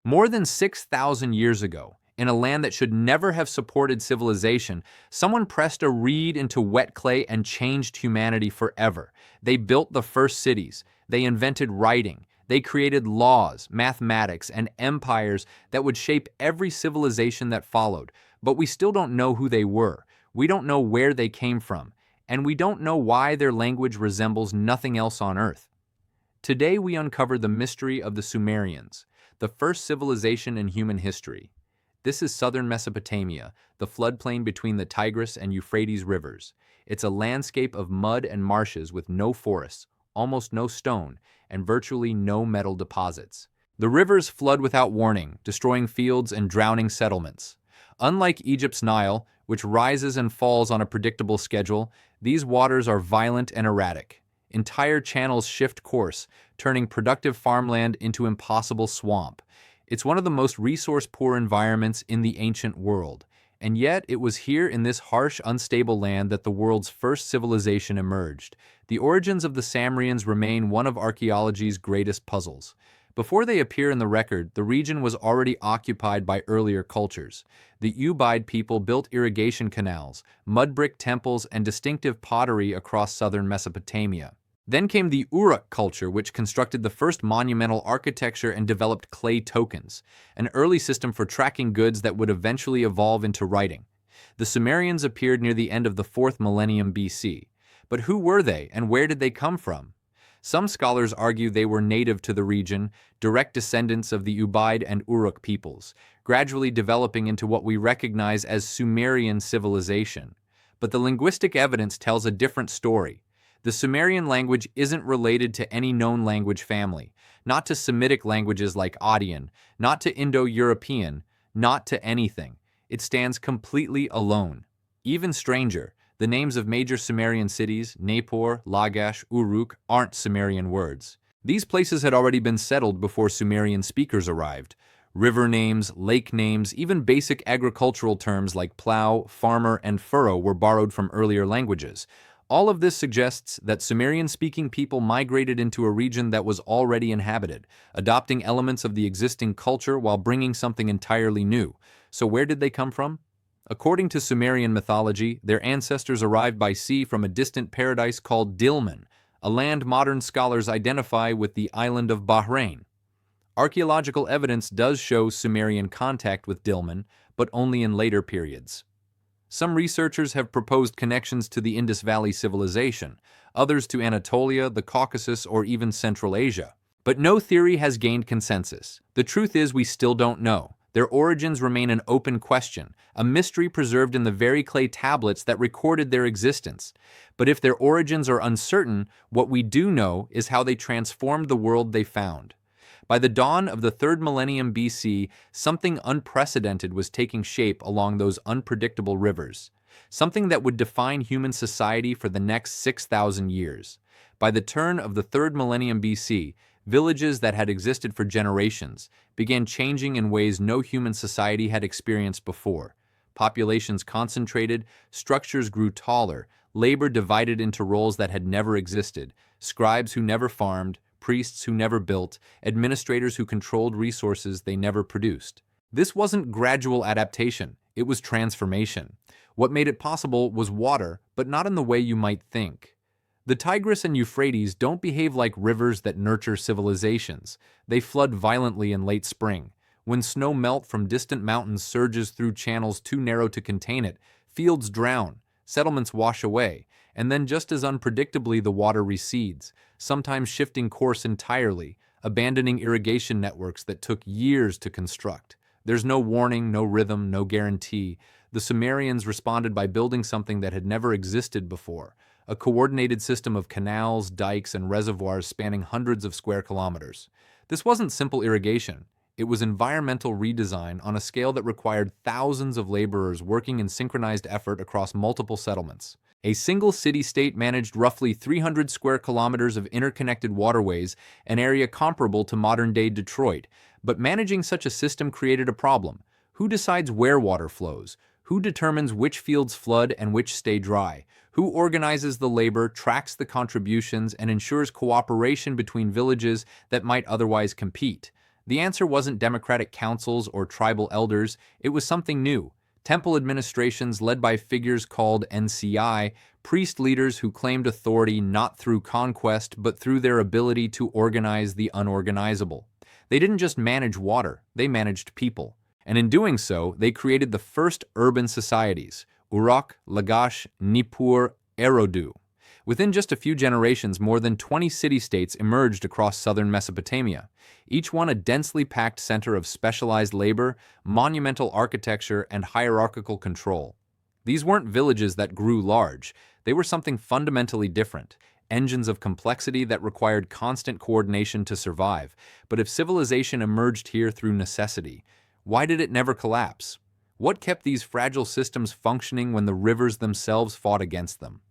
More than 6,000 years ago, in a land that should never have supported civilization, someone pressed a reed into wet clay and changed humanity forever. They built the first cities, they invented writing, they created laws, mathematics, and empires that would shape every civilization that followed. But we still don't know who they were. We don't know where they came from, and we don't know why their language resembles nothing else on Earth. Today we uncover the mystery of the Sumerians, the first civilization in human history. This is southern Mesopotamia, the floodplain between the Tigris and Euphrates rivers. It's a landscape of mud and marshes with no forests, almost no stone, and virtually no metal deposits. The rivers flood without warning, destroying fields and drowning settlements. Unlike Egypt's Nile, which rises and falls on a predictable schedule, these waters are violent and erratic. Entire channels shift course, turning productive farmland into impossible swamp. It's one of the most resource-poor environments in the ancient world. And yet, it was here in this harsh, unstable land that the world's first civilization emerged. The origins of the Sumerians remain one of archaeology's greatest puzzles. Before they appear in the record, the region was already occupied by earlier cultures. The Ubaid people built irrigation canals, mud brick temples, and distinctive pottery across southern Mesopotamia. Then came the Uruk culture, which constructed the first monumental architecture and developed clay tokens, an early system for tracking goods that would eventually evolve into writing. The Sumerians appeared near the end of the 4th millennium BC. But who were they, and where did they come from? Some scholars argue they were native to the region, direct descendants of the Ubaid and Uruk peoples, gradually developing into what we recognize as Sumerian civilization. But the linguistic evidence tells a different story. The Sumerian language isn't related to any known language family, not to Semitic languages like Akkadian, not to Indo-European, not to anything. It stands completely alone. Even stranger, the names of major Sumerian cities, Nippur, Lagash, Uruk, aren't Sumerian words. These places had already been settled before Sumerian speakers arrived. River names, lake names, even basic agricultural terms like plow, farmer, and furrow were borrowed from earlier languages. All of this suggests that Sumerian-speaking people migrated into a region that was already inhabited, adopting elements of the existing culture while bringing something entirely new. So where did they come from? According to Sumerian mythology, their ancestors arrived by sea from a distant paradise called Dilmun, a land modern scholars identify with the island of Bahrain. Archaeological evidence does show Sumerian contact with Dilmun, but only in later periods. Some researchers have proposed connections to the Indus Valley civilization, others to Anatolia, the Caucasus, or even Central Asia. But no theory has gained consensus. The truth is we still don't know. Their origins remain an open question, a mystery preserved in the very clay tablets that recorded their existence. But if their origins are uncertain, what we do know is how they transformed the world they found. By the dawn of the 3rd millennium BC, something unprecedented was taking shape along those unpredictable rivers, something that would define human society for the next 6,000 years. By the turn of the 3rd millennium BC, villages that had existed for generations began changing in ways no human society had experienced before. Populations concentrated, structures grew taller, labor divided into roles that had never existed, scribes who never farmed, priests who never built, administrators who controlled resources they never produced. This wasn't gradual adaptation, it was transformation. What made it possible was water, but not in the way you might think. The Tigris and Euphrates don't behave like rivers that nurture civilizations. They flood violently in late spring. When snow melt from distant mountains surges through channels too narrow to contain it, fields drown, settlements wash away, and then just as unpredictably the water recedes, sometimes shifting course entirely, abandoning irrigation networks that took years to construct. There's no warning, no rhythm, no guarantee. The Sumerians responded by building something that had never existed before, a coordinated system of canals, dikes, and reservoirs spanning hundreds of square kilometers. This wasn't simple irrigation. It was environmental redesign on a scale that required thousands of laborers working in synchronized effort across multiple settlements. A single city-state managed roughly 300 square kilometers of interconnected waterways, an area comparable to modern-day Detroit. But managing such a system created a problem. Who decides where water flows? Who determines which fields flood and which stay dry? Who organizes the labor, tracks the contributions, and ensures cooperation between villages that might otherwise compete? The answer wasn't democratic councils or tribal elders, it was something new. Temple administrations led by figures called NCI, priest leaders who claimed authority not through conquest but through their ability to organize the unorganizable. They didn't just manage water, they managed people. And in doing so, they created the first urban societies, Uruk, Lagash, Nippur, Eridu. Within just a few generations, more than 20 city-states emerged across southern Mesopotamia, each one a densely packed center of specialized labor, monumental architecture, and hierarchical control. These weren't villages that grew large, they were something fundamentally different, engines of complexity that required constant coordination to survive. But if civilization emerged here through necessity, why did it never collapse? What kept these fragile systems functioning when the rivers themselves fought against them?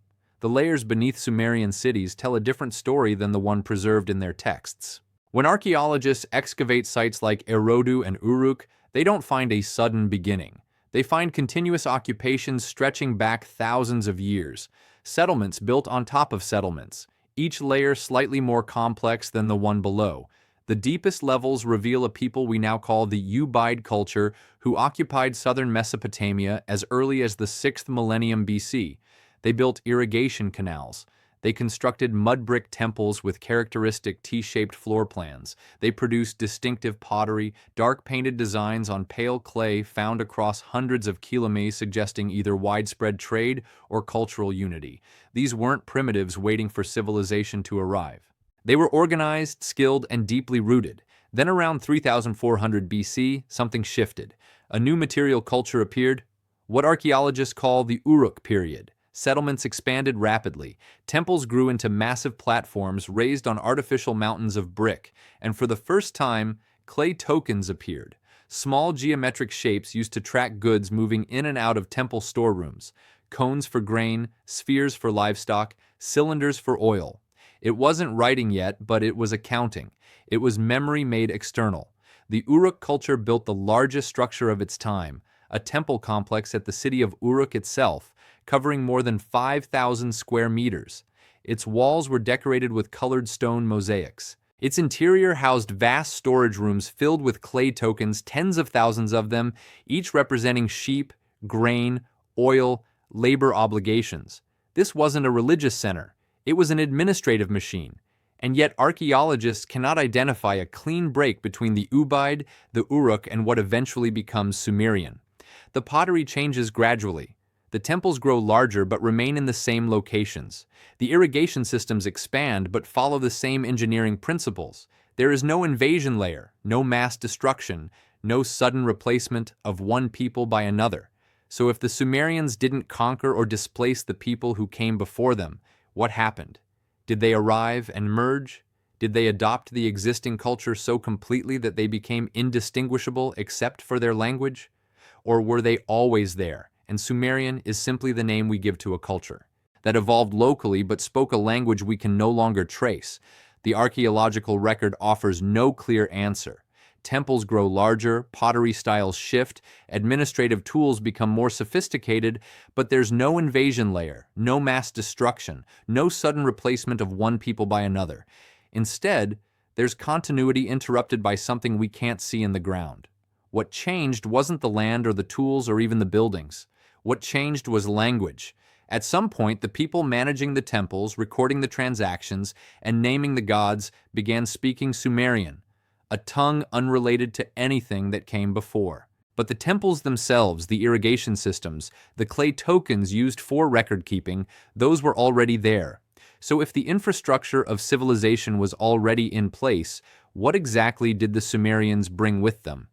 The layers beneath Sumerian cities tell a different story than the one preserved in their texts. When archaeologists excavate sites like Eridu and Uruk, they don't find a sudden beginning. They find continuous occupations stretching back thousands of years, settlements built on top of settlements, each layer slightly more complex than the one below. The deepest levels reveal a people we now call the Ubaid culture who occupied southern Mesopotamia as early as the 6th millennium BC. They built irrigation canals. They constructed mud brick temples with characteristic T-shaped floor plans. They produced distinctive pottery, dark painted designs on pale clay found across hundreds of kilometers, suggesting either widespread trade or cultural unity. These weren't primitives waiting for civilization to arrive. They were organized, skilled, and deeply rooted. Then around 3400 BC, something shifted. A new material culture appeared, what archaeologists call the Uruk period. Settlements expanded rapidly. Temples grew into massive platforms raised on artificial mountains of brick, and for the first time, clay tokens appeared. Small geometric shapes used to track goods moving in and out of temple storerooms. Cones for grain, spheres for livestock, cylinders for oil. It wasn't writing yet, but it was accounting. It was memory made external. The Uruk culture built the largest structure of its time, a temple complex at the city of Uruk itself, covering more than 5,000 square meters. Its walls were decorated with colored stone mosaics. Its interior housed vast storage rooms filled with clay tokens, tens of thousands of them, each representing sheep, grain, oil, labor obligations. This wasn't a religious center. It was an administrative machine. And yet archaeologists cannot identify a clean break between the Ubaid, the Uruk, and what eventually becomes Sumerian. The pottery changes gradually. The temples grow larger but remain in the same locations. The irrigation systems expand but follow the same engineering principles. There is no invasion layer, no mass destruction, no sudden replacement of one people by another. So if the Sumerians didn't conquer or displace the people who came before them, what happened? Did they arrive and merge? Did they adopt the existing culture so completely that they became indistinguishable except for their language? Or were they always there? And Sumerian is simply the name we give to a culture that evolved locally but spoke a language we can no longer trace. The archaeological record offers no clear answer. Temples grow larger, pottery styles shift, administrative tools become more sophisticated, but there's no invasion layer, no mass destruction, no sudden replacement of one people by another. Instead, there's continuity interrupted by something we can't see in the ground. What changed wasn't the land or the tools or even the buildings. What changed was language. At some point, the people managing the temples, recording the transactions, and naming the gods began speaking Sumerian, a tongue unrelated to anything that came before. But the temples themselves, the irrigation systems, the clay tokens used for record keeping, those were already there. So if the infrastructure of civilization was already in place, what exactly did the Sumerians bring with them?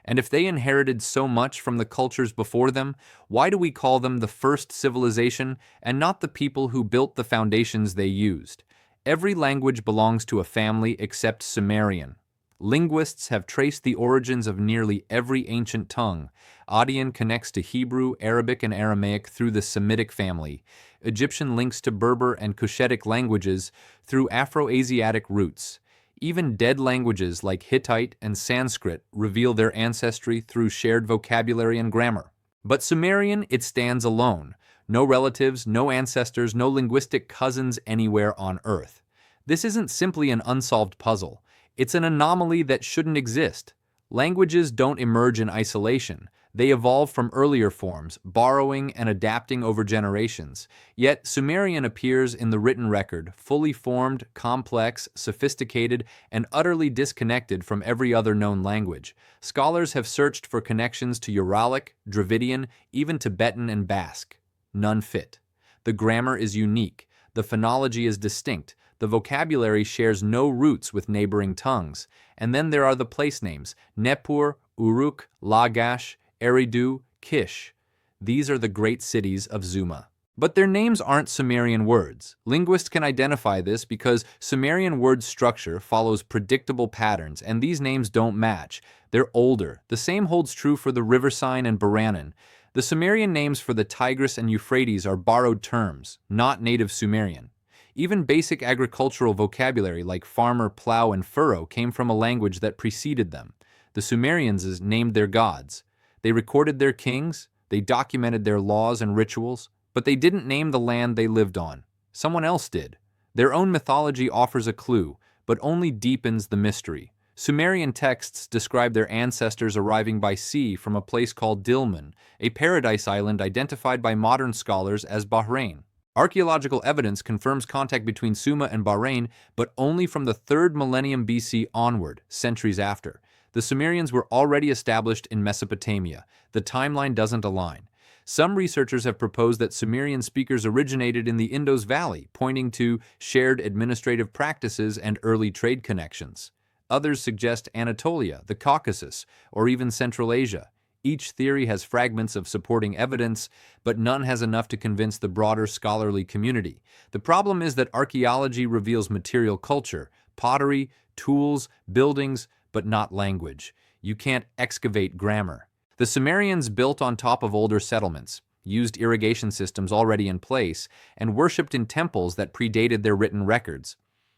And if they inherited so much from the cultures before them, why do we call them the first civilization and not the people who built the foundations they used? Every language belongs to a family except Sumerian. Linguists have traced the origins of nearly every ancient tongue. Adian connects to Hebrew, Arabic, and Aramaic through the Semitic family. Egyptian links to Berber and Cushitic languages through Afro-Asiatic roots. Even dead languages like Hittite and Sanskrit reveal their ancestry through shared vocabulary and grammar. But Sumerian, it stands alone. No relatives, no ancestors, no linguistic cousins anywhere on Earth. This isn't simply an unsolved puzzle. It's an anomaly that shouldn't exist. Languages don't emerge in isolation. They evolve from earlier forms, borrowing and adapting over generations. Yet Sumerian appears in the written record, fully formed, complex, sophisticated, and utterly disconnected from every other known language. Scholars have searched for connections to Uralic, Dravidian, even Tibetan and Basque. None fit. The grammar is unique. The phonology is distinct. The vocabulary shares no roots with neighboring tongues. And then there are the place names: Nippur, Uruk, Lagash, Eridu, Kish. These are the great cities of Zuma. But their names aren't Sumerian words. Linguists can identify this because Sumerian word structure follows predictable patterns, and these names don't match. They're older. The same holds true for the river sign and Baranan. The Sumerian names for the Tigris and Euphrates are borrowed terms, not native Sumerian. Even basic agricultural vocabulary like farmer, plow, and furrow came from a language that preceded them. The Sumerians named their gods. They recorded their kings, they documented their laws and rituals, but they didn't name the land they lived on. Someone else did. Their own mythology offers a clue, but only deepens the mystery. Sumerian texts describe their ancestors arriving by sea from a place called Dilmun, a paradise island identified by modern scholars as Bahrain. Archaeological evidence confirms contact between Sumer and Bahrain, but only from the 3rd millennium BC onward, centuries after. The Sumerians were already established in Mesopotamia. The timeline doesn't align. Some researchers have proposed that Sumerian speakers originated in the Indus Valley, pointing to shared administrative practices and early trade connections. Others suggest Anatolia, the Caucasus, or even Central Asia. Each theory has fragments of supporting evidence, but none has enough to convince the broader scholarly community. The problem is that archaeology reveals material culture, pottery, tools, buildings, but not language. You can't excavate grammar. The Sumerians built on top of older settlements, used irrigation systems already in place, and worshipped in temples that predated their written records.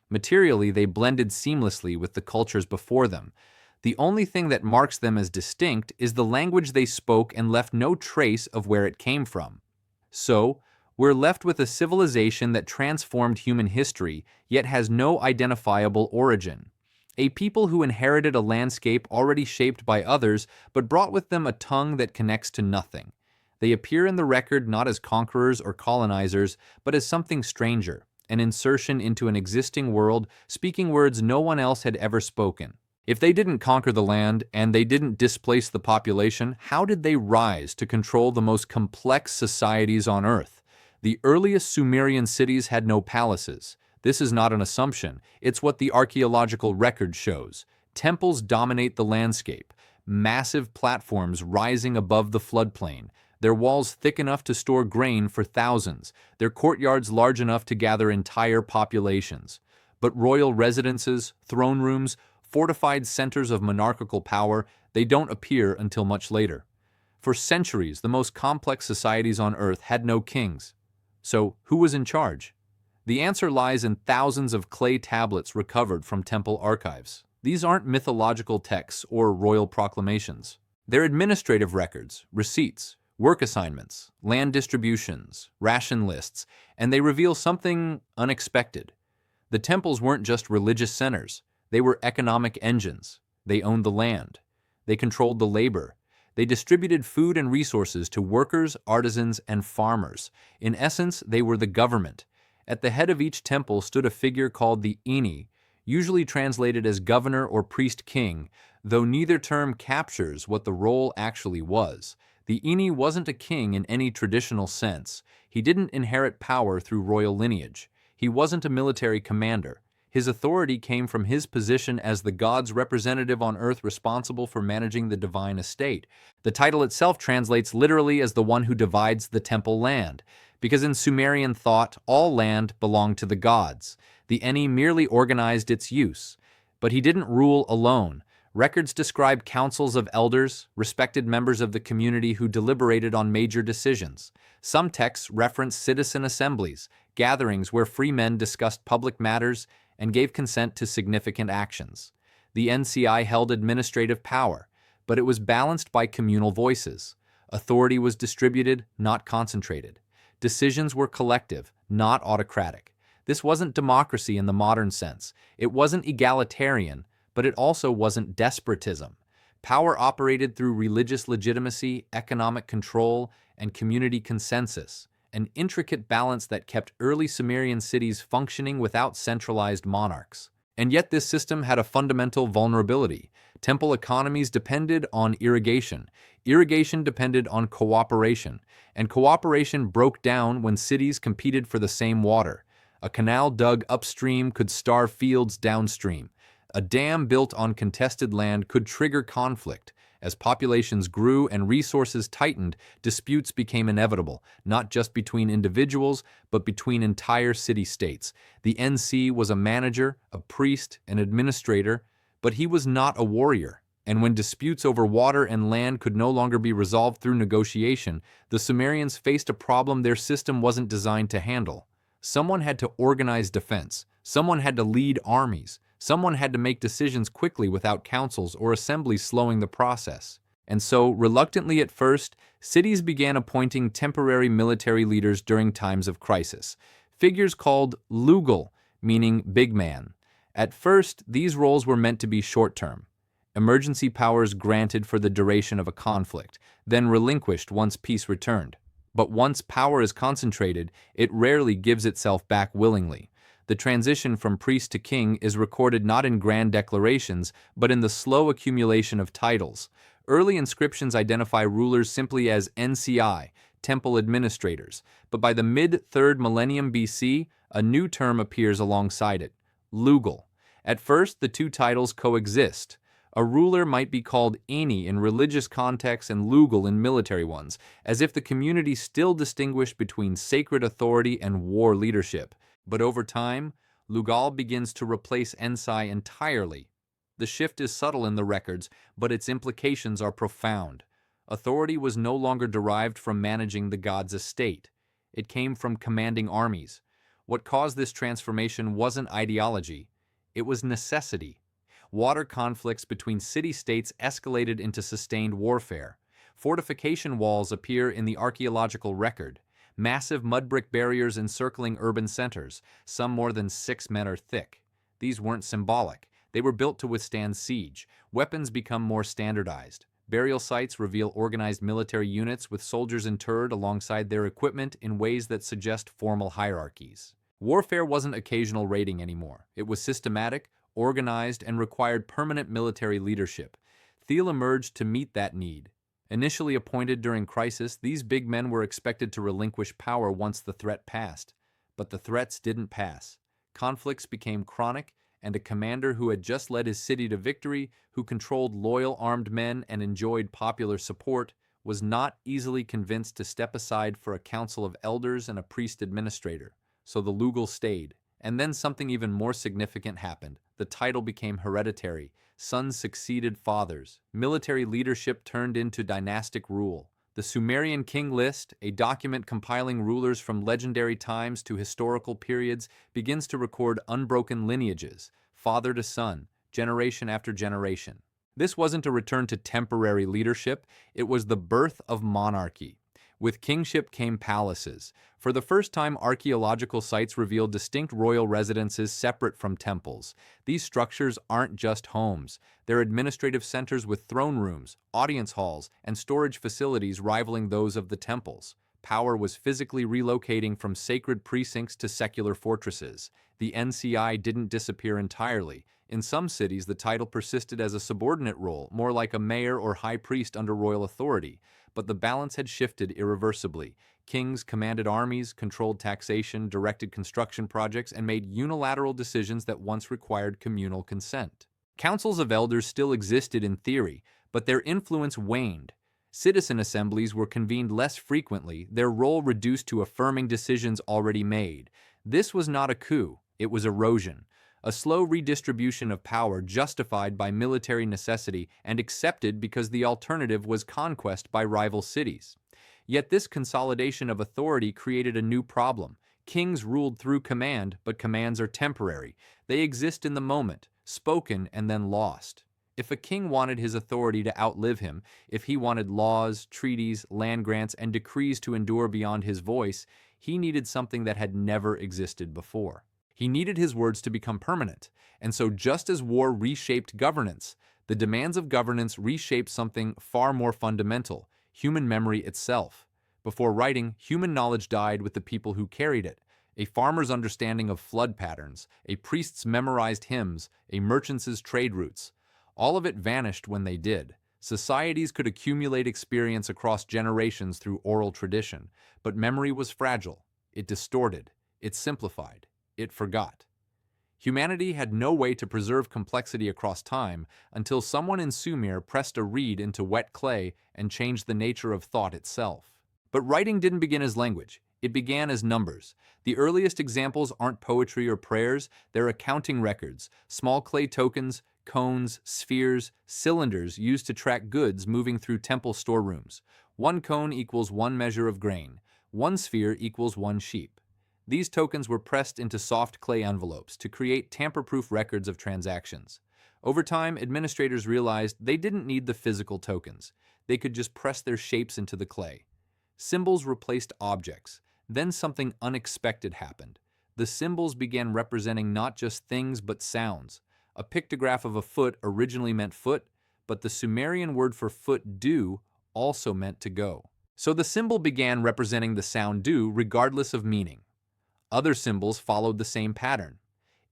Materially, they blended seamlessly with the cultures before them. The only thing that marks them as distinct is the language they spoke and left no trace of where it came from. So, we're left with a civilization that transformed human history, yet has no identifiable origin. A people who inherited a landscape already shaped by others, but brought with them a tongue that connects to nothing. They appear in the record not as conquerors or colonizers, but as something stranger, an insertion into an existing world, speaking words no one else had ever spoken. If they didn't conquer the land and they didn't displace the population, how did they rise to control the most complex societies on Earth? The earliest Sumerian cities had no palaces. This is not an assumption, it's what the archaeological record shows. Temples dominate the landscape, massive platforms rising above the floodplain, their walls thick enough to store grain for thousands, their courtyards large enough to gather entire populations. But royal residences, throne rooms, fortified centers of monarchical power, they don't appear until much later. For centuries, the most complex societies on Earth had no kings. So, who was in charge? The answer lies in thousands of clay tablets recovered from temple archives. These aren't mythological texts or royal proclamations. They're administrative records, receipts, work assignments, land distributions, ration lists, and they reveal something unexpected. The temples weren't just religious centers. They were economic engines. They owned the land. They controlled the labor. They distributed food and resources to workers, artisans, and farmers. In essence, they were the government. At the head of each temple stood a figure called the Ini, usually translated as governor or priest-king, though neither term captures what the role actually was. The Ini wasn't a king in any traditional sense. He didn't inherit power through royal lineage. He wasn't a military commander. His authority came from his position as the god's representative on earth responsible for managing the divine estate. The title itself translates literally as the one who divides the temple land, because in Sumerian thought, all land belonged to the gods. The Eni merely organized its use. But he didn't rule alone. Records describe councils of elders, respected members of the community who deliberated on major decisions. Some texts reference citizen assemblies, gatherings where free men discussed public matters and gave consent to significant actions. The NCI held administrative power, but it was balanced by communal voices. Authority was distributed, not concentrated. Decisions were collective, not autocratic. This wasn't democracy in the modern sense. It wasn't egalitarian, but it also wasn't despotism. Power operated through religious legitimacy, economic control, and community consensus, an intricate balance that kept early Sumerian cities functioning without centralized monarchs. And yet this system had a fundamental vulnerability. Temple economies depended on irrigation. Irrigation depended on cooperation, and cooperation broke down when cities competed for the same water. A canal dug upstream could starve fields downstream. A dam built on contested land could trigger conflict. As populations grew and resources tightened, disputes became inevitable, not just between individuals, but between entire city-states. The NC was a manager, a priest, an administrator, but he was not a warrior. And when disputes over water and land could no longer be resolved through negotiation, the Sumerians faced a problem their system wasn't designed to handle. Someone had to organize defense. Someone had to lead armies. Someone had to make decisions quickly without councils or assemblies slowing the process. And so, reluctantly at first, cities began appointing temporary military leaders during times of crisis. Figures called lugal, meaning big man. At first, these roles were meant to be short-term. Emergency powers granted for the duration of a conflict, then relinquished once peace returned. But once power is concentrated, it rarely gives itself back willingly. The transition from priest to king is recorded not in grand declarations, but in the slow accumulation of titles. Early inscriptions identify rulers simply as NCI, temple administrators, but by the mid-3rd millennium BC, a new term appears alongside it, lugal. At first, the two titles coexist. A ruler might be called Eni in religious contexts and lugal in military ones, as if the community still distinguished between sacred authority and war leadership. But over time, lugal begins to replace ensi entirely. The shift is subtle in the records, but its implications are profound. Authority was no longer derived from managing the god's estate. It came from commanding armies. What caused this transformation wasn't ideology, it was necessity. Water conflicts between city-states escalated into sustained warfare. Fortification walls appear in the archaeological record. Massive mud brick barriers encircling urban centers, some more than 6 men thick. These weren't symbolic. They were built to withstand siege. Weapons become more standardized. Burial sites reveal organized military units with soldiers interred alongside their equipment in ways that suggest formal hierarchies. Warfare wasn't occasional raiding anymore. It was systematic, organized, and required permanent military leadership. Thiel emerged to meet that need. Initially appointed during crisis, these big men were expected to relinquish power once the threat passed. But the threats didn't pass. Conflicts became chronic, and a commander who had just led his city to victory, who controlled loyal armed men and enjoyed popular support, was not easily convinced to step aside for a council of elders and a priest administrator. So the lugal stayed. And then something even more significant happened. The title became hereditary. Sons succeeded fathers. Military leadership turned into dynastic rule. The Sumerian king list, a document compiling rulers from legendary times to historical periods, begins to record unbroken lineages, father to son, generation after generation. This wasn't a return to temporary leadership, it was the birth of monarchy. With kingship came palaces. For the first time, archaeological sites revealed distinct royal residences separate from temples. These structures aren't just homes. They're administrative centers with throne rooms, audience halls, and storage facilities rivaling those of the temples. Power was physically relocating from sacred precincts to secular fortresses. The NCI didn't disappear entirely. In some cities, the title persisted as a subordinate role, more like a mayor or high priest under royal authority. But the balance had shifted irreversibly. Kings commanded armies, controlled taxation, directed construction projects, and made unilateral decisions that once required communal consent. Councils of elders still existed in theory, but their influence waned. Citizen assemblies were convened less frequently, their role reduced to affirming decisions already made. This was not a coup, it was erosion. A slow redistribution of power justified by military necessity and accepted because the alternative was conquest by rival cities. Yet this consolidation of authority created a new problem. Kings ruled through command, but commands are temporary. They exist in the moment, spoken and then lost. If a king wanted his authority to outlive him, if he wanted laws, treaties, land grants, and decrees to endure beyond his voice, he needed something that had never existed before. He needed his words to become permanent. And so just as war reshaped governance, the demands of governance reshaped something far more fundamental, human memory itself. Before writing, human knowledge died with the people who carried it. A farmer's understanding of flood patterns, a priest's memorized hymns, a merchant's trade routes. All of it vanished when they did. Societies could accumulate experience across generations through oral tradition, but memory was fragile. It distorted. It simplified. It forgot. Humanity had no way to preserve complexity across time until someone in Sumer pressed a reed into wet clay and changed the nature of thought itself. But writing didn't begin as language. It began as numbers. The earliest examples aren't poetry or prayers, they're accounting records, small clay tokens, cones, spheres, cylinders used to track goods moving through temple storerooms. One cone equals one measure of grain. One sphere equals one sheep. These tokens were pressed into soft clay envelopes to create tamper-proof records of transactions. Over time, administrators realized they didn't need the physical tokens. They could just press their shapes into the clay. Symbols replaced objects. Then something unexpected happened. The symbols began representing not just things but sounds. A pictograph of a foot originally meant foot, but the Sumerian word for foot du also meant to go. So the symbol began representing the sound du regardless of meaning. Other symbols followed the same pattern.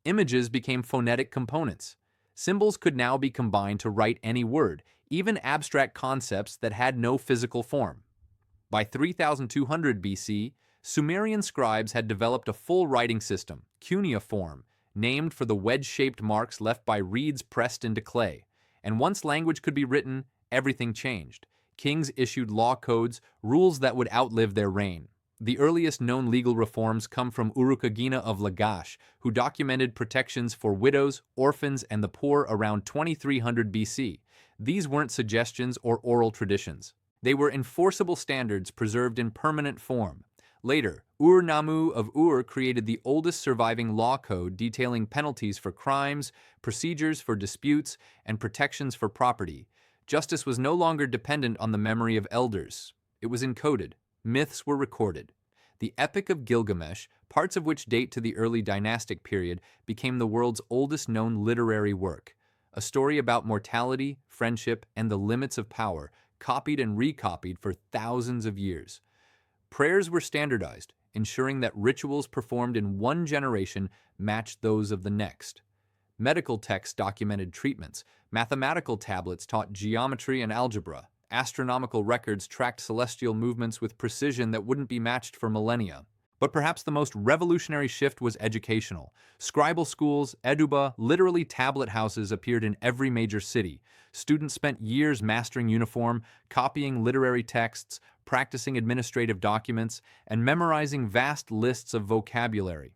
Images became phonetic components. Symbols could now be combined to write any word, even abstract concepts that had no physical form. By 3200 BC, Sumerian scribes had developed a full writing system, cuneiform, named for the wedge-shaped marks left by reeds pressed into clay. And once language could be written, everything changed. Kings issued law codes, rules that would outlive their reign. The earliest known legal reforms come from Urukagina of Lagash, who documented protections for widows, orphans, and the poor around 2300 BC. These weren't suggestions or oral traditions. They were enforceable standards preserved in permanent form. Later, Ur-Nammu of Ur created the oldest surviving law code detailing penalties for crimes, procedures for disputes, and protections for property. Justice was no longer dependent on the memory of elders. It was encoded. Myths were recorded. The Epic of Gilgamesh, parts of which date to the early dynastic period, became the world's oldest known literary work. A story about mortality, friendship, and the limits of power, copied and recopied for thousands of years. Prayers were standardized, ensuring that rituals performed in one generation matched those of the next. Medical texts documented treatments. Mathematical tablets taught geometry and algebra. Astronomical records tracked celestial movements with precision that wouldn't be matched for millennia. But perhaps the most revolutionary shift was educational. Scribal schools, eduba, literally tablet houses appeared in every major city. Students spent years mastering uniform, copying literary texts, practicing administrative documents, and memorizing vast lists of vocabulary.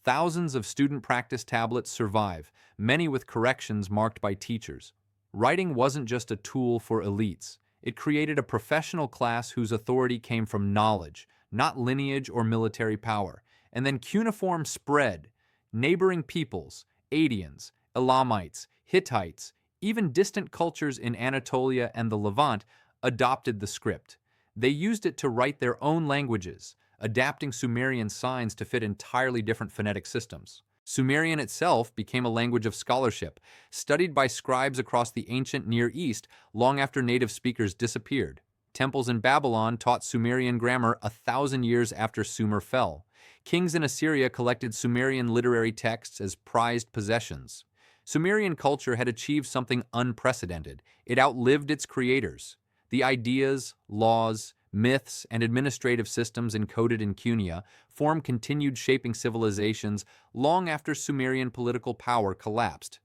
Thousands of student practice tablets survive, many with corrections marked by teachers. Writing wasn't just a tool for elites. It created a professional class whose authority came from knowledge, not lineage or military power. And then cuneiform spread. Neighboring peoples, Adians, Elamites, Hittites, even distant cultures in Anatolia and the Levant adopted the script. They used it to write their own languages, adapting Sumerian signs to fit entirely different phonetic systems. Sumerian itself became a language of scholarship, studied by scribes across the ancient Near East long after native speakers disappeared. Temples in Babylon taught Sumerian grammar 1,000 years after Sumer fell. Kings in Assyria collected Sumerian literary texts as prized possessions. Sumerian culture had achieved something unprecedented. It outlived its creators. The ideas, laws, myths, and administrative systems encoded in Cuneiform continued shaping civilizations long after Sumerian political power collapsed.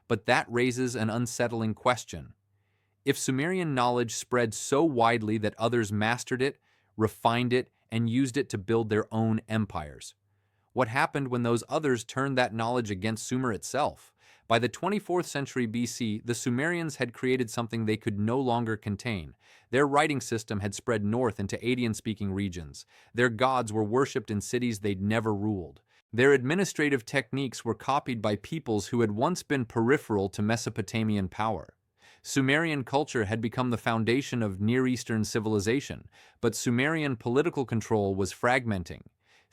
But that raises an unsettling question. If Sumerian knowledge spread so widely that others mastered it, refined it, and used it to build their own empires, what happened when those others turned that knowledge against Sumer itself? By the 24th century BC, the Sumerians had created something they could no longer contain. Their writing system had spread north into Adian-speaking regions. Their gods were worshipped in cities they'd never ruled. Their administrative techniques were copied by peoples who had once been peripheral to Mesopotamian power. Sumerian culture had become the foundation of Near Eastern civilization, but Sumerian political control was fragmenting.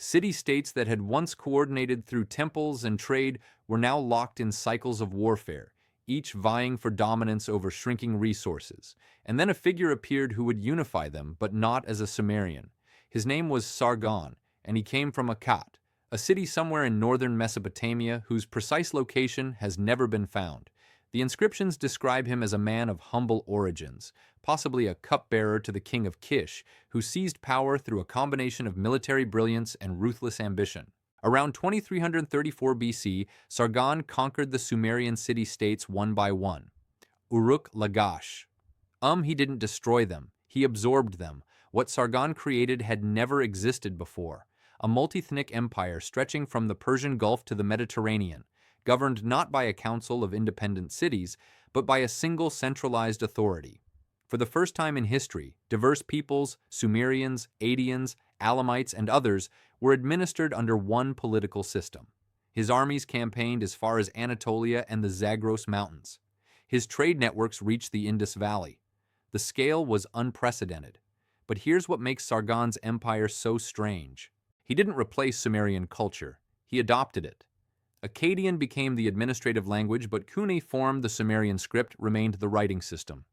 City-states that had once coordinated through temples and trade were now locked in cycles of warfare, each vying for dominance over shrinking resources. And then a figure appeared who would unify them, but not as a Sumerian. His name was Sargon, and he came from Akkad, a city somewhere in northern Mesopotamia whose precise location has never been found. The inscriptions describe him as a man of humble origins, possibly a cupbearer to the king of Kish, who seized power through a combination of military brilliance and ruthless ambition. Around 2334 BC, Sargon conquered the Sumerian city-states one by one. Uruk-Lagash. He didn't destroy them, he absorbed them. What Sargon created had never existed before. A multi-ethnic empire stretching from the Persian Gulf to the Mediterranean, governed not by a council of independent cities, but by a single centralized authority. For the first time in history, diverse peoples, Sumerians, Adians, Alamites, and others, were administered under one political system. His armies campaigned as far as Anatolia and the Zagros Mountains. His trade networks reached the Indus Valley. The scale was unprecedented. But here's what makes Sargon's empire so strange. He didn't replace Sumerian culture, he adopted it. Akkadian became the administrative language, but cuneiform, the Sumerian script, remained the writing system.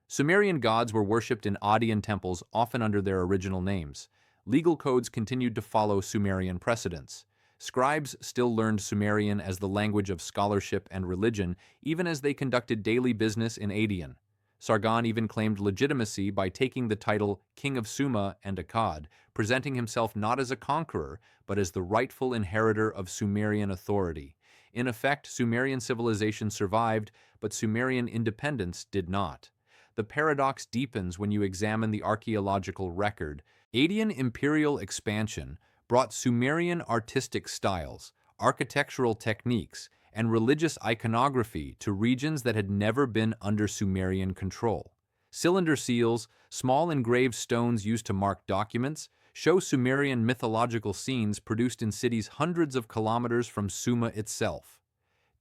Sumerian gods were worshipped in Adian temples, often under their original names. Legal codes continued to follow Sumerian precedents. Scribes still learned Sumerian as the language of scholarship and religion, even as they conducted daily business in Adian. Sargon even claimed legitimacy by taking the title King of Sumer and Akkad, presenting himself not as a conqueror, but as the rightful inheritor of Sumerian authority. In effect, Sumerian civilization survived, but Sumerian independence did not. The paradox deepens when you examine the archaeological record. Adian imperial expansion brought Sumerian artistic styles, architectural techniques, and religious iconography to regions that had never been under Sumerian control. Cylinder seals, small engraved stones used to mark documents, show Sumerian mythological scenes produced in cities hundreds of kilometers from Sumer itself.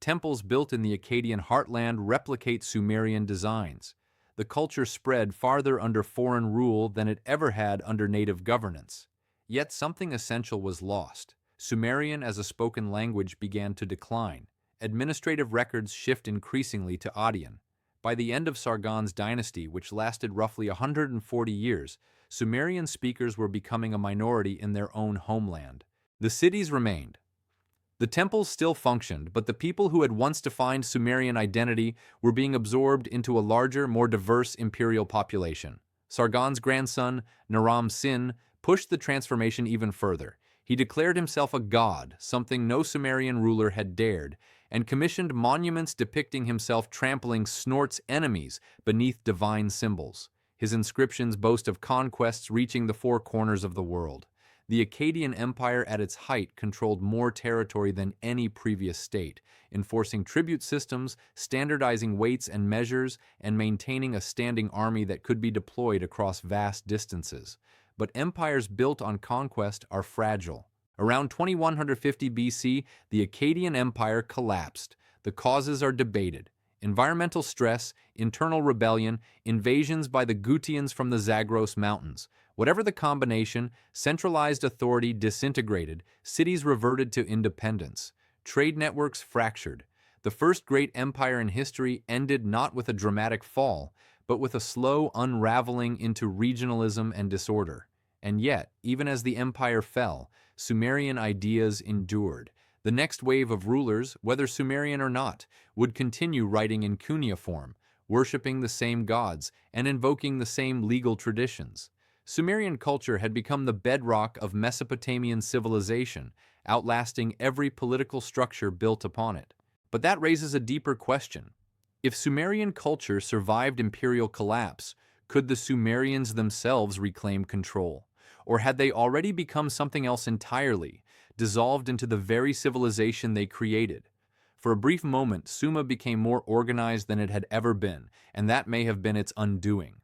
Temples built in the Akkadian heartland replicate Sumerian designs. The culture spread farther under foreign rule than it ever had under native governance. Yet something essential was lost. Sumerian as a spoken language began to decline. Administrative records shift increasingly to Adian. By the end of Sargon's dynasty, which lasted roughly 140 years, Sumerian speakers were becoming a minority in their own homeland. The cities remained. The temples still functioned, but the people who had once defined Sumerian identity were being absorbed into a larger, more diverse imperial population. Sargon's grandson, Naram-Sin, pushed the transformation even further. He declared himself a god, something no Sumerian ruler had dared, and commissioned monuments depicting himself trampling Snort's enemies beneath divine symbols. His inscriptions boast of conquests reaching the four corners of the world. The Akkadian Empire at its height controlled more territory than any previous state, enforcing tribute systems, standardizing weights and measures, and maintaining a standing army that could be deployed across vast distances. But empires built on conquest are fragile. Around 2150 BC, the Akkadian Empire collapsed. The causes are debated. Environmental stress, internal rebellion, invasions by the Gutians from the Zagros Mountains. Whatever the combination, centralized authority disintegrated, cities reverted to independence. Trade networks fractured. The first great empire in history ended not with a dramatic fall, but with a slow unraveling into regionalism and disorder. And yet, even as the empire fell, Sumerian ideas endured. The next wave of rulers, whether Sumerian or not, would continue writing in cuneiform, worshipping the same gods, and invoking the same legal traditions. Sumerian culture had become the bedrock of Mesopotamian civilization, outlasting every political structure built upon it. But that raises a deeper question. If Sumerian culture survived imperial collapse, could the Sumerians themselves reclaim control? Or had they already become something else entirely, dissolved into the very civilization they created? For a brief moment, Sumer became more organized than it had ever been, and that may have been its undoing.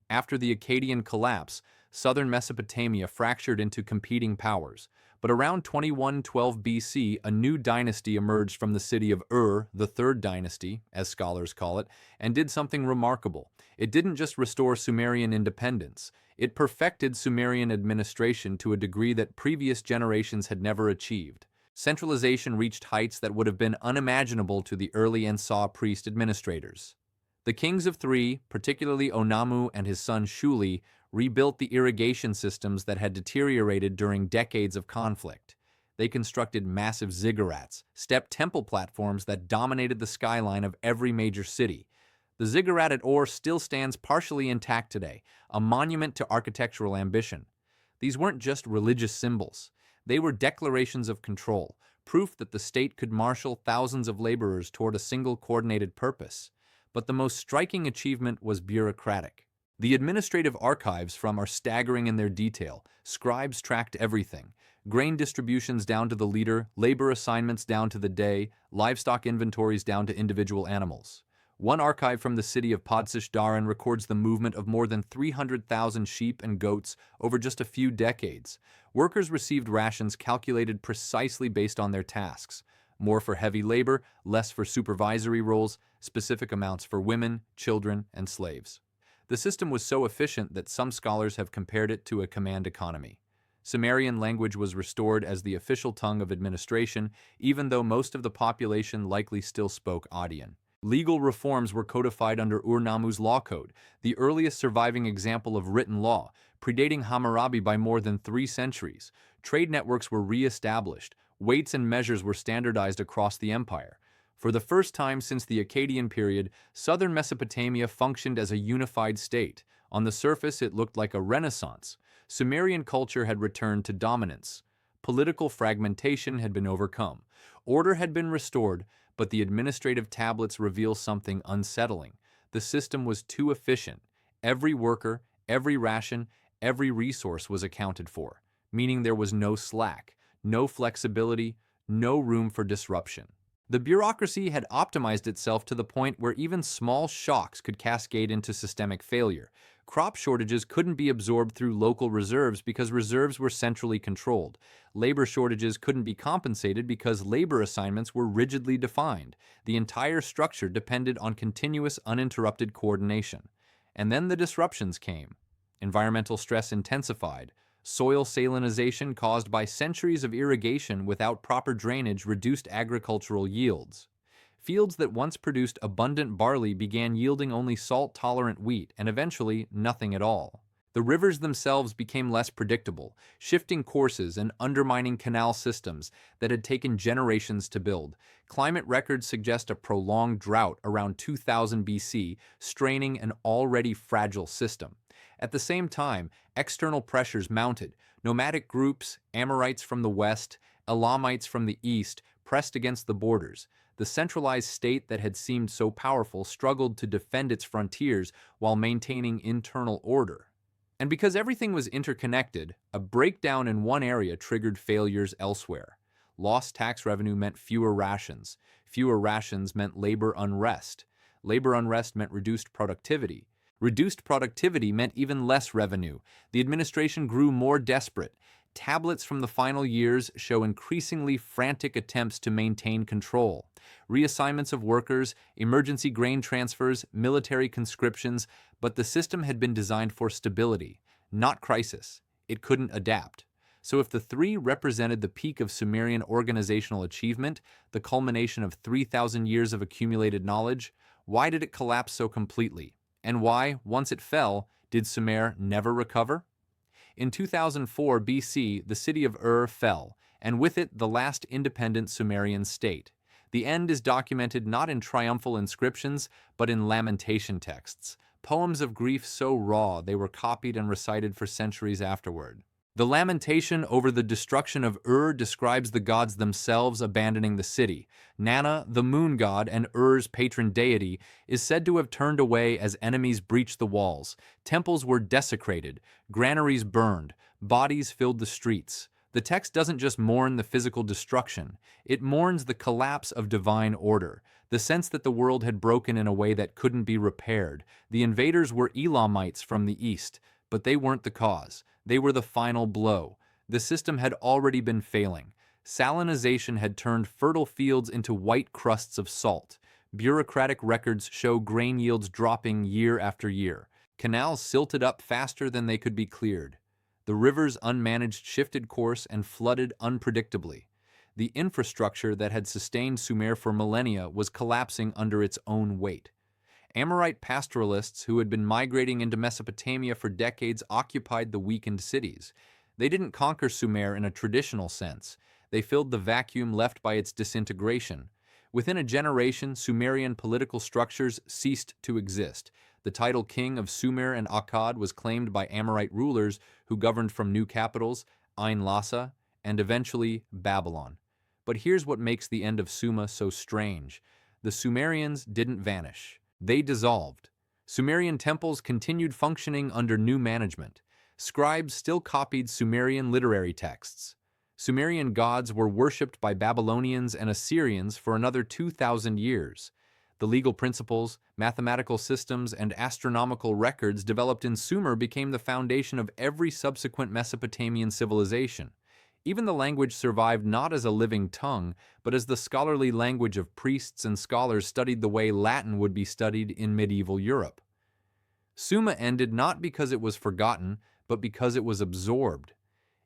After the Akkadian collapse, southern Mesopotamia fractured into competing powers, but But around 2112 BC, a new dynasty emerged from the city of Ur, the Third Dynasty, as scholars call it, and did something remarkable. It didn't just restore Sumerian independence, it perfected Sumerian administration to a degree that previous generations had never achieved. Centralization reached heights that would have been unimaginable to the early Ensa priest administrators. The kings of three, particularly Onamu and his son Shuli, rebuilt the irrigation systems that had deteriorated during decades of conflict. They constructed massive ziggurats, step temple platforms that dominated the skyline of every major city. The ziggurat at Ur still stands partially intact today, a monument to architectural ambition. These weren't just religious symbols. They were declarations of control, proof that the state could marshal thousands of laborers toward a single coordinated purpose. But the most striking achievement was bureaucratic. The administrative archives from are staggering in their detail. Scribes tracked everything. Grain distributions down to the leader, labor assignments down to the day, livestock inventories down to individual animals. One archive from the city of Podsisdaran records the movement of more than 300,000 sheep and goats over just a few decades. Workers received rations calculated precisely based on their tasks. More for heavy labor, less for supervisory roles, specific amounts for women, children, and slaves. The system was so efficient that some scholars have compared it to a command economy. Sumerian language was restored as the official tongue of administration, even though most of the population likely still spoke Adian. Legal reforms were codified under Ur-Nammu's law code, the earliest surviving example of written law, predating Hammurabi by more than 3 centuries. Trade networks were re-established, weights and measures were standardized across the empire. For the first time since the Akkadian period, southern Mesopotamia functioned as a unified state. On the surface, it looked like a renaissance. Sumerian culture had returned to dominance. Political fragmentation had been overcome. Order had been restored, but the administrative tablets reveal something unsettling. The system was too efficient. Every worker, every ration, every resource was accounted for, meaning there was no slack, no flexibility, no room for disruption. The bureaucracy had optimized itself to the point where even small shocks could cascade into systemic failure. Crop shortages couldn't be absorbed through local reserves because reserves were centrally controlled. Labor shortages couldn't be compensated because labor assignments were rigidly defined. The entire structure depended on continuous, uninterrupted coordination. And then the disruptions came. Environmental stress intensified. Soil salinization caused by centuries of irrigation without proper drainage reduced agricultural yields. Fields that once produced abundant barley began yielding only salt-tolerant wheat and eventually nothing at all. The rivers themselves became less predictable, shifting courses and undermining canal systems that had taken generations to build. Climate records suggest a prolonged drought around 2000 BC, straining an already fragile system. At the same time, external pressures mounted. Nomadic groups, Amorites from the west, Elamites from the east, pressed against the borders. The centralized state that had seemed so powerful struggled to defend its frontiers while maintaining internal order. And because everything was interconnected, a breakdown in one area triggered failures elsewhere. Lost tax revenue meant fewer rations. Fewer rations meant labor unrest. Labor unrest meant reduced productivity. Reduced productivity meant even less revenue. The administration grew more desperate. Tablets from the final years show increasingly frantic attempts to maintain control. Reassignments of workers, emergency grain transfers, military conscriptions, but the system had been designed for stability, not crisis. It couldn't adapt. So if the 3 represented the peak of Sumerian organizational achievement, the culmination of 3,000 years of accumulated knowledge, why did it collapse so completely? And why, once it fell, did Sumer never recover? In 2004 BC, the city of Ur fell, and with it the last independent Sumerian state. The end is documented not in triumphal inscriptions, but in lamentation texts, poems of grief so raw they were copied and recited for centuries afterward. The lamentation over the destruction of Ur describes the gods themselves abandoning the city. Nana, the moon god and Ur's patron deity, is said to have turned away as enemies breached the walls. Temples were desecrated, granaries burned, bodies filled the streets. The text doesn't just mourn the physical destruction, it mourns the collapse of divine order, the sense that the world had broken in a way that couldn't be repaired. The invaders were Elamites from the east, but they weren't the cause. They were the final blow. The system had already been failing. Salinization had turned fertile fields into white crusts of salt. Bureaucratic records show grain yields dropping year after year. Canals silted up faster than they could be cleared. The rivers unmanaged shifted course and flooded unpredictably. The infrastructure that had sustained Sumer for millennia was collapsing under its own weight. Amorite pastoralists who had been migrating into Mesopotamia for decades occupied the weakened cities. They didn't conquer Sumer in a traditional sense. They filled the vacuum left by its disintegration. Within a generation, Sumerian political structures ceased to exist. The title king of Sumer and Akkad was claimed by Amorite rulers who governed from new capitals, Ain Lassa, and eventually Babylon. But here's what makes the end of Sumer so strange. The Sumerians didn't vanish. They dissolved. Sumerian temples continued functioning under new management. Scribes still copied Sumerian literary texts. Sumerian gods were worshipped by Babylonians and Assyrians for another 2,000 years. The legal principles, mathematical systems, and astronomical records developed in Sumer became the foundation of every subsequent Mesopotamian civilization. Even the language survived not as a living tongue, but as the scholarly language of priests and scholars studied the way Latin would be studied in medieval Europe. Sumer ended not because it was forgotten, but because it was absorbed.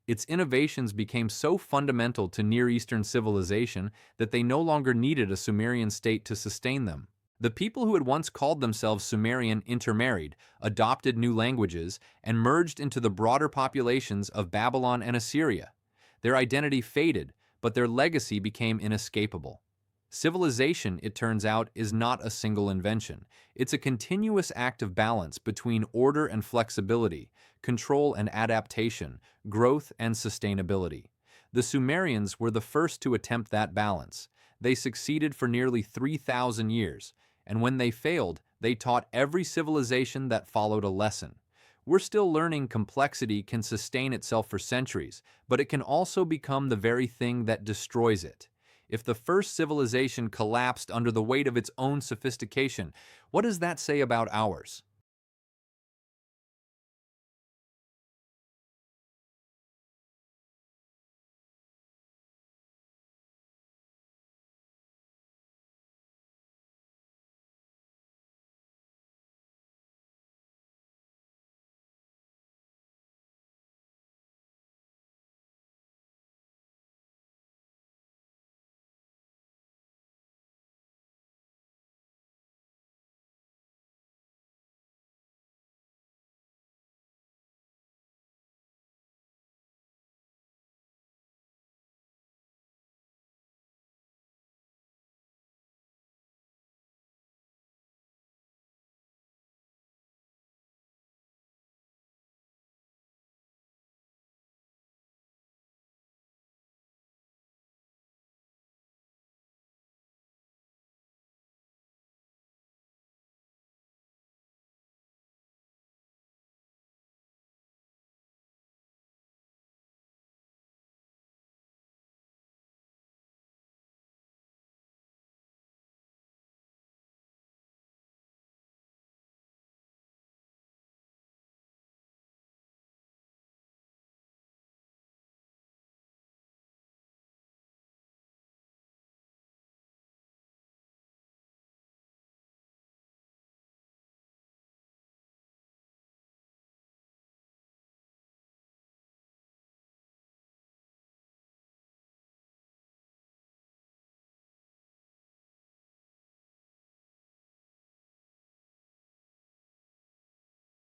Its innovations became so fundamental to Near Eastern civilization that they no longer needed a Sumerian state to sustain them. The people who had once called themselves Sumerian intermarried, adopted new languages, and merged into the broader populations of Babylon and Assyria. Their identity faded, but their legacy became inescapable. Civilization, it turns out, is not a single invention. It's a continuous act of balance between order and flexibility, control and adaptation, growth and sustainability. The Sumerians were the first to attempt that balance. They succeeded for nearly 3,000 years, and when they failed, they taught every civilization that followed a lesson. We're still learning complexity can sustain itself for centuries, but it can also become the very thing that destroys it. If the first civilization collapsed under the weight of its own sophistication, what does that say about ours?